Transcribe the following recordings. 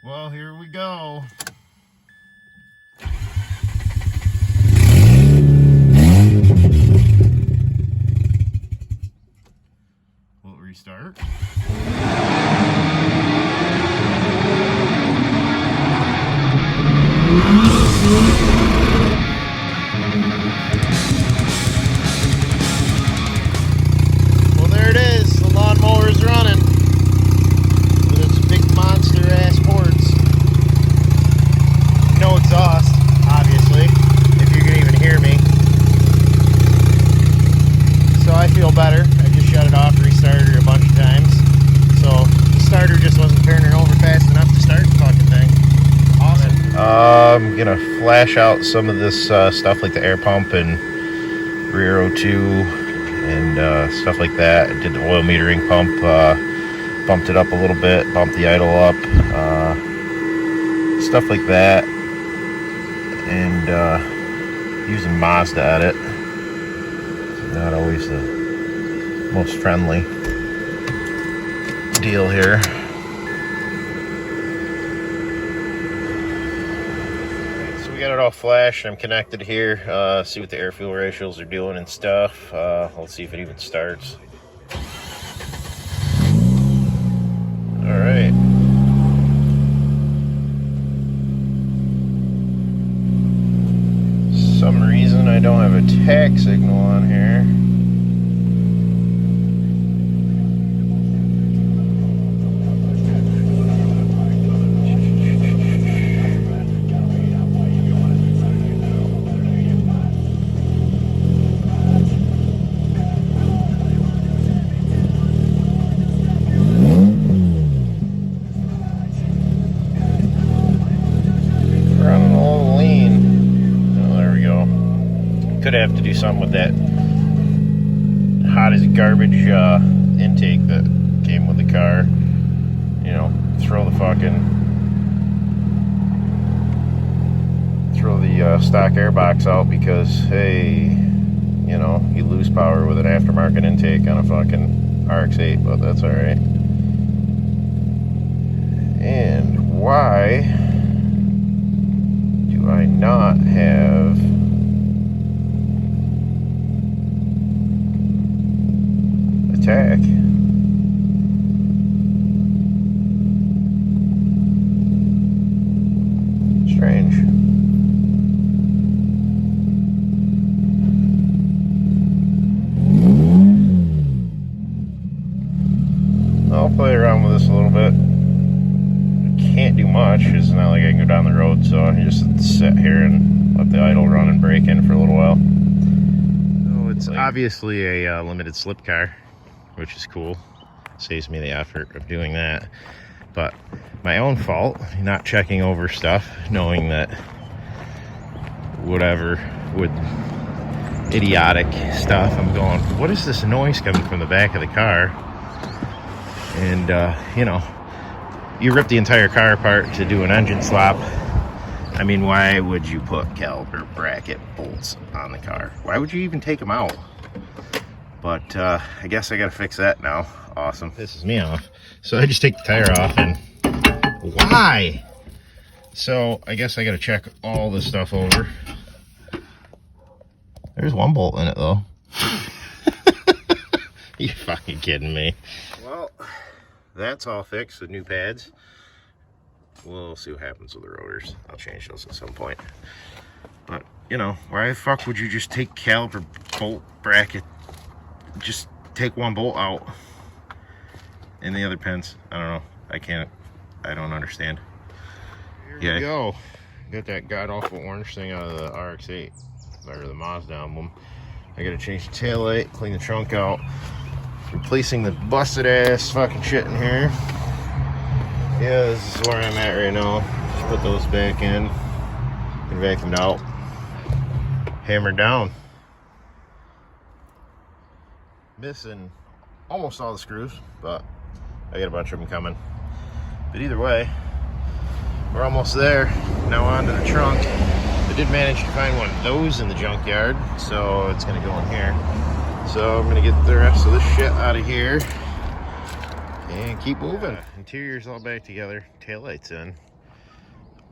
Well, here we go. We'll restart. Well, there it is. The lawnmower is running with its big monster ass ports. No exhaust, obviously, if you can even hear me. So I feel better. I just shut it off, restarted it a bunch of times. So the starter just wasn't turning over fast enough to start the fucking thing. Awesome. I'm gonna flash out some of this stuff like the air pump and rear O2 and stuff like that. I did the oil metering pump, bumped it up a little bit, bumped the idle up, stuff like that, and using Mazda at it. Not always the most friendly deal here. So we got it all flashed. I'm connected here. See what the air fuel ratios are doing and stuff. Let's see if it even starts. All right. Some reason I don't have a tach signal on here. Running a little lean. Could have to do something with that hot as garbage intake that came with the car. You know, throw the stock air box out because, hey, you know, you lose power with an aftermarket intake on a fucking Rx8, but that's alright. And why do I not have tach? Strange. I'll play around with this a little bit. I can't do much. It's not like I can go down the road, so I just sit here and let the idle run and brake in for a little while. So it's obviously a limited slip car, which is cool. Saves me the effort of doing that. But my own fault, not checking over stuff, knowing that whatever with idiotic stuff, I'm going, what is this noise coming from the back of the car? And you know, you rip the entire car apart to do an engine swap. I mean, why would you put caliper bracket bolts on the car? Why would you even take them out? But I guess I gotta fix that now. Awesome. Pisses me off. So I just take the tire off and why? So I guess I gotta check all this stuff over. There's one bolt in it though. You fucking kidding me? Well, that's all fixed with new pads. We'll see what happens with the rotors. I'll change those at some point. But you know, why the fuck would you just take caliper bolt bracket? Just take one bolt out and the other pins. I don't know. I don't understand. Here we go. Got that god awful orange thing out of the Rx8 or the Mazda emblem. I gotta change the taillight, clean the trunk out, replacing the busted ass fucking shit in here. Yeah, this is where I'm at right now. Just put those back in and vacuumed out, hammered down. Missing almost all the screws, but I got a bunch of them coming. But either way, we're almost there. Now on to the trunk. I did manage to find one of those in the junkyard, so it's gonna go in here. So I'm gonna get the rest of this shit out of here and keep moving. Interior's all back together, taillight's in.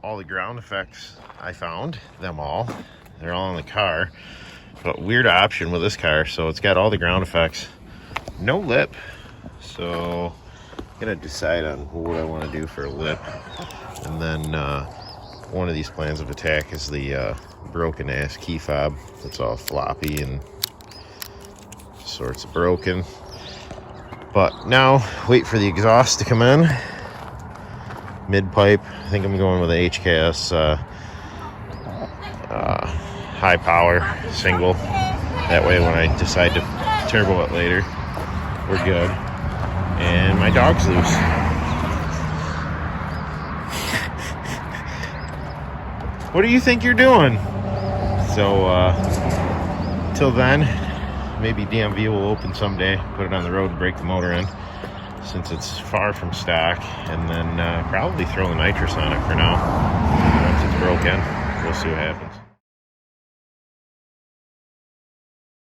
all the ground effects. I found them all. They're all in the car. But weird option with this car. So it's got all the ground effects. No lip. So I'm gonna decide on what I want to do for a lip. And then one of these plans of attack is the broken ass key fob. It's all floppy and sorts of broken. But now wait for the exhaust to come in. Mid pipe. I think I'm going with a HKS high power single. That way when I decide to turbo it later, we're good. And my dog's loose. What do you think you're doing? So till then, maybe DMV will open someday, put it on the road, break the motor in, since it's far from stock, and then probably throw the nitrous on it for now. Once it's broken, we'll see what happens.